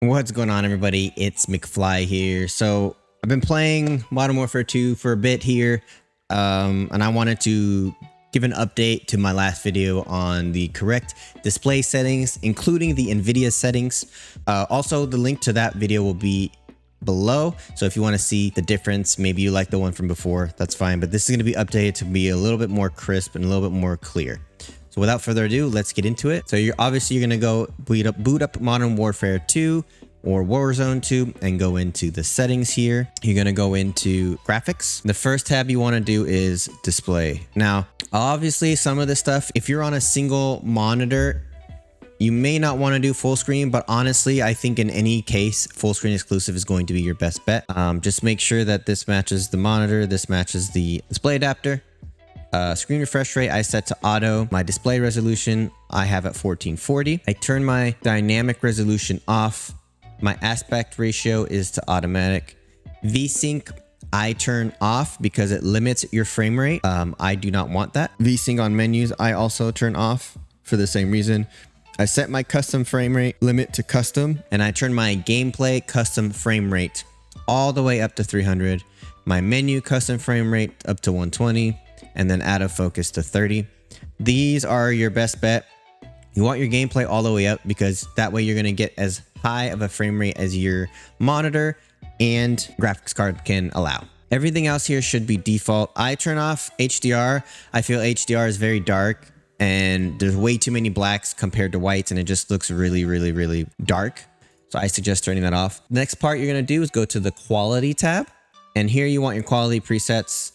What's going on, everybody? It's McFly here. So I've been playing Modern Warfare 2 for a bit here, and I wanted to give an update to my last video on the correct display settings, including the Nvidia settings. Also, the link to that video will be below. So if you want to see the difference, maybe you like the one from before, that's fine. But this is going to be updated to be a little bit more crisp and a little bit more clear. So without further ado, let's get into it. So you're going to go boot up Modern Warfare 2 or Warzone 2 and go into the settings here. You're going to go into graphics. The first tab you want to do is display. Now, obviously some of this stuff, if you're on a single monitor, you may not want to do full screen, but honestly, I think in any case, full screen exclusive is going to be your best bet. Just make sure that this matches the monitor, this matches the display adapter. Screen refresh rate I set to auto. My display resolution I have at 1440. I turn my dynamic resolution off. My aspect ratio is to automatic. VSync I turn off because it limits your frame rate. I do not want that. VSync on menus I also turn off for the same reason. I set my custom frame rate limit to custom, and I turn my gameplay custom frame rate all the way up to 300. My menu custom frame rate up to 120. And then out of focus to 30. These are your best bet. You want your gameplay all the way up because that way you're going to get as high of a frame rate as your monitor and graphics card can allow. Everything else here should be default. I turn off HDR. I feel HDR is very dark and there's way too many blacks compared to whites, and it just looks really dark. So I suggest turning that off. Next part you're going to do is go to the quality tab, and here you want your quality presets.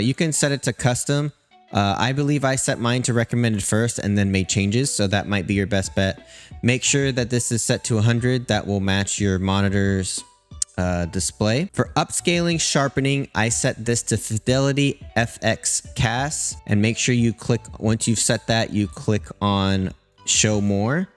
You can set it to custom. I believe I set mine to recommended first and then made changes, so that might be your best bet. Make sure that this is set to 100. That will match your monitor's display. For upscaling sharpening, I set this to Fidelity FX CAS, and make sure you click, once you've set that, you click on show more.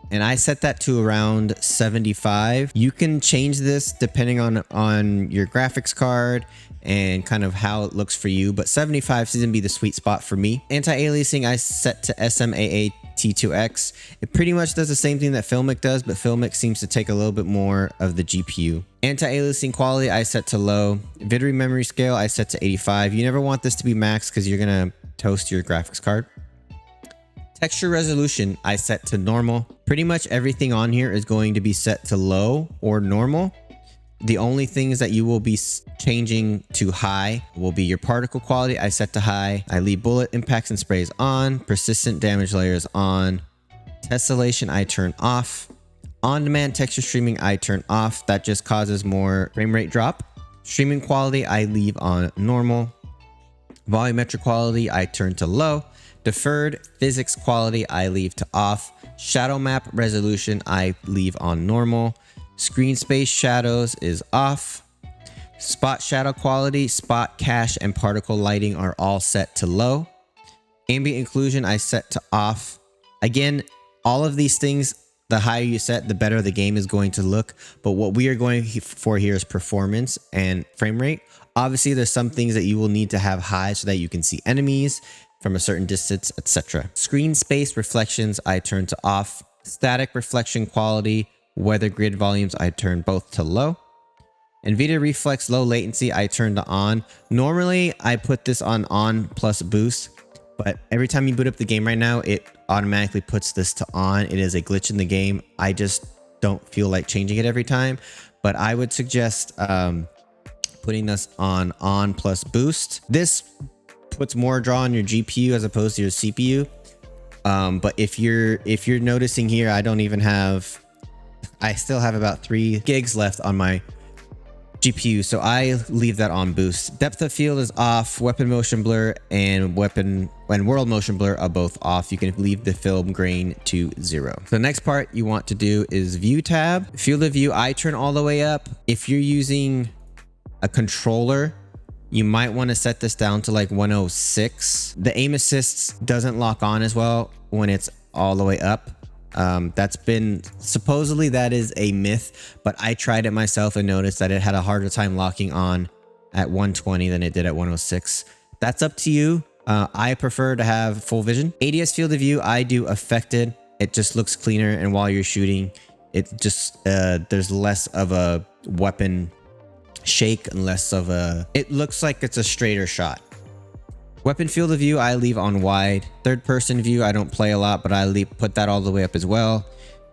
And I set that to around 75. You can change this depending on your graphics card and kind of how it looks for you, but 75 seems to be the sweet spot for me. Anti-aliasing I set to SMAA T2X. It pretty much does the same thing that Filmic does, but Filmic seems to take a little bit more of the GPU. Anti-aliasing quality I set to low. Vid memory scale I set to 85. You never want this to be max because you're gonna toast your graphics card. Texture resolution I set to normal. Pretty much everything on here is going to be set to low or normal. The only things that you will be changing to high will be your particle quality. I set to high. I leave bullet impacts and sprays on. Persistent damage layers on. Tessellation I turn off. On-demand texture streaming I turn off. That just causes more frame rate drop. Streaming quality I leave on normal. Volumetric quality I turn to low. Deferred physics quality I leave to off. Shadow map resolution I leave on normal. Screen space shadows is off. Spot shadow quality, spot cache, and particle lighting are all set to low. Ambient occlusion I set to off. Again, all of these things, the higher you set, the better the game is going to look. But what we are going for here is performance and frame rate. Obviously, there's some things that you will need to have high so that you can see enemies from a certain distance, etc. Screen space reflections I turn to off. Static reflection quality, weather grid volumes I turn both to low. Nvidia reflex low latency I turn to on. Normally I put this on plus boost, but every time you boot up the game right now, it automatically puts this to on. It is a glitch in the game. I just don't feel like changing it every time, but I would suggest putting this on plus boost. This puts more draw on your GPU as opposed to your CPU. But if you're noticing here, I still have about 3 gigs left on my GPU, so I leave that on boost. Depth of field is off. Weapon motion blur and world motion blur are both off. You can leave the film grain to 0. The next part you want to do is view tab. Field of view I turn all the way up. If you're using a controller, you might want to set this down to like 106. The aim assists doesn't lock on as well when it's all the way up. That's been supposedly that is a myth, but I tried it myself and noticed that it had a harder time locking on at 120 than it did at 106. That's up to you. I prefer to have full vision. ADS field of view I do affected. It just looks cleaner, and while you're shooting, It just there's less of a weapon shake and less of a, it looks like it's a straighter shot. Weapon field of view I leave on wide. Third person view I don't play a lot, but I put that all the way up as well.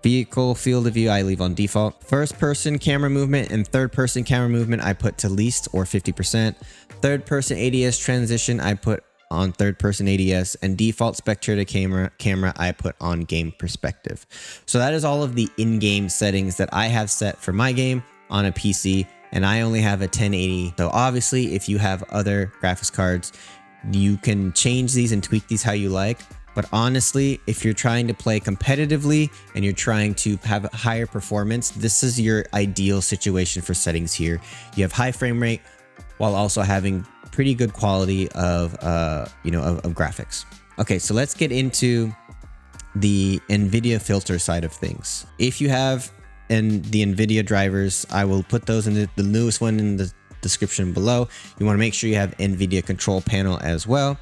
Vehicle field of view I leave on default. First person camera movement and third person camera movement I put to least or 50%. Third person ADS transition I put on third person ADS, and default spectator camera I put on game perspective. So that is all of the in-game settings that I have set for my game on a PC, and I only have a 1080. So obviously if you have other graphics cards, you can change these and tweak these how you like. But honestly, if you're trying to play competitively and you're trying to have higher performance, this is your ideal situation for settings here. You have high frame rate while also having pretty good quality of graphics. Okay, so let's get into the Nvidia filter side of things. If you have the Nvidia drivers, I will put those in the newest one in the description below. You want to make sure you have Nvidia control panel as well.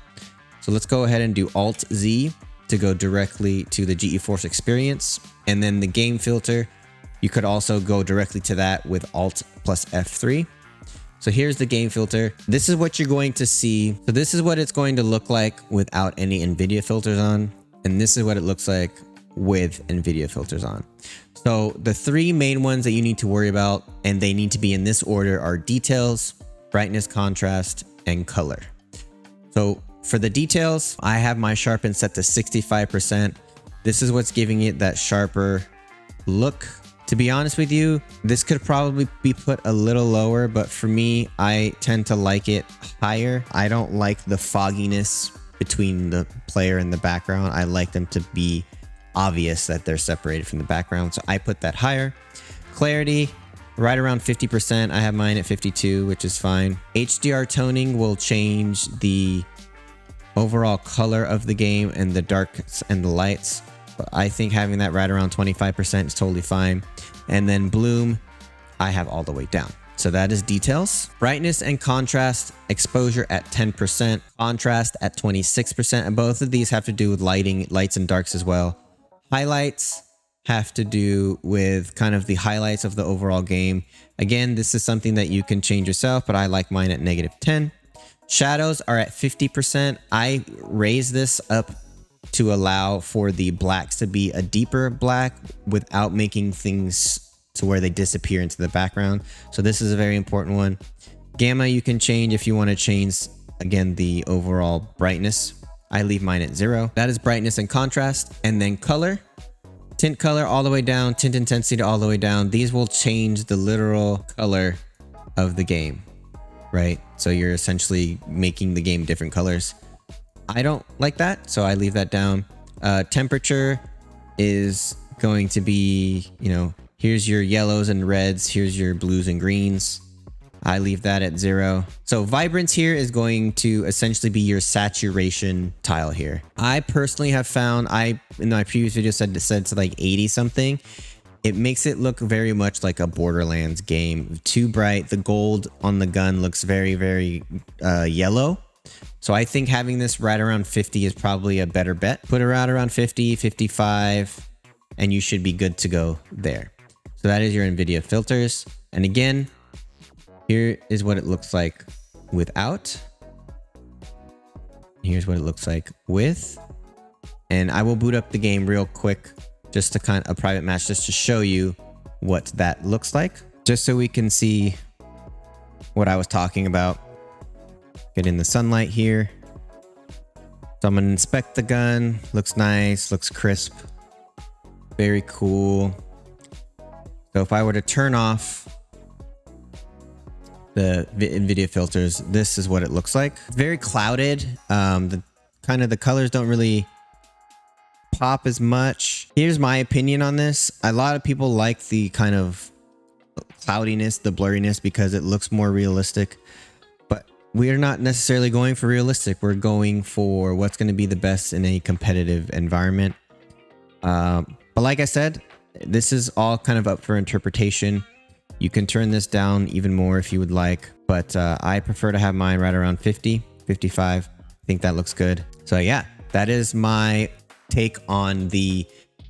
So let's go ahead and do Alt Z to go directly to the GeForce experience, and then the game filter, you could also go directly to that with Alt plus F3. So here's the game filter. This is what you're going to see. So this is what it's going to look like without any Nvidia filters on. And this is what it looks like with Nvidia filters on. So the three main ones that you need to worry about, and they need to be in this order, are details, brightness, contrast, and color. So for the details, I have my sharpen set to 65%. This is what's giving it that sharper look. To be honest with you, this could probably be put a little lower, but for me, I tend to like it higher. I don't like the fogginess between the player and the background. I like them to be obvious that they're separated from the background, so I put that higher. Clarity, right around 50%. I have mine at 52, which is fine. HDR toning will change the overall color of the game and the darks and the lights. But I think having that right around 25% is totally fine. And then bloom, I have all the way down. So that is details. Brightness and contrast, exposure at 10%, contrast at 26%. And both of these have to do with lighting, lights and darks as well. Highlights have to do with kind of the highlights of the overall game. Again, this is something that you can change yourself, but I like mine at -10. Shadows are at 50%. I raise this up to allow for the blacks to be a deeper black without making things to where they disappear into the background. So this is a very important one. Gamma you can change if you want to change, again, the overall brightness. I leave mine at 0. That is brightness and contrast. And then color. Tint color all the way down, tint intensity all the way down. These will change the literal color of the game, right? So you're essentially making the game different colors. I don't like that, so I leave that down. Temperature is going to be, here's your yellows and reds, here's your blues and greens. I leave that at 0. So vibrance here is going to essentially be your saturation tile here. I personally have found, in my previous video said to like 80 something. It makes it look very much like a Borderlands game. Too bright. The gold on the gun looks very, very yellow. So I think having this right around 50 is probably a better bet. Put it right around 50, 55, and you should be good to go there. So that is your Nvidia filters. And again, here is what it looks like without. Here's what it looks like with. And I will boot up the game real quick, just to kind of a private match, just to show you what that looks like, just so we can see what I was talking about. Get in the sunlight here. So I'm gonna inspect the gun. Looks nice, looks crisp, very cool. So if I were to turn off the Nvidia filters, this is what it looks like. It's very clouded. The colors don't really pop as much. Here's my opinion on this. A lot of people like the kind of cloudiness, the blurriness, because it looks more realistic. But we're not necessarily going for realistic. We're going for what's going to be the best in a competitive environment. But like I said, this is all kind of up for interpretation. You can turn this down even more if you would like, but I prefer to have mine right around 50, 55. I think that looks good. So yeah, that is my take on the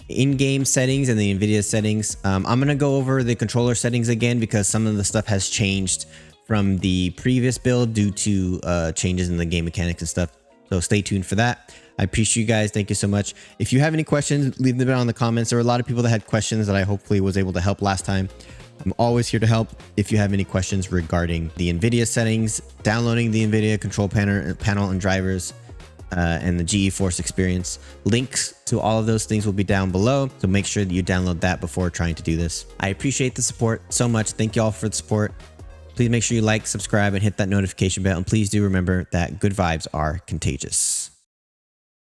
in-game settings and the Nvidia settings. I'm going to go over the controller settings again because some of the stuff has changed from the previous build due to changes in the game mechanics and stuff. So stay tuned for that. I appreciate you guys. Thank you so much. If you have any questions, leave them down in the comments. There were a lot of people that had questions that I hopefully was able to help last time. I'm always here to help if you have any questions regarding the Nvidia settings, downloading the Nvidia control panel and drivers, and the GeForce experience. Links to all of those things will be down below, so make sure that you download that before trying to do this. I appreciate the support so much. Thank you all for the support. Please make sure you like, subscribe, and hit that notification bell. And please do remember that good vibes are contagious.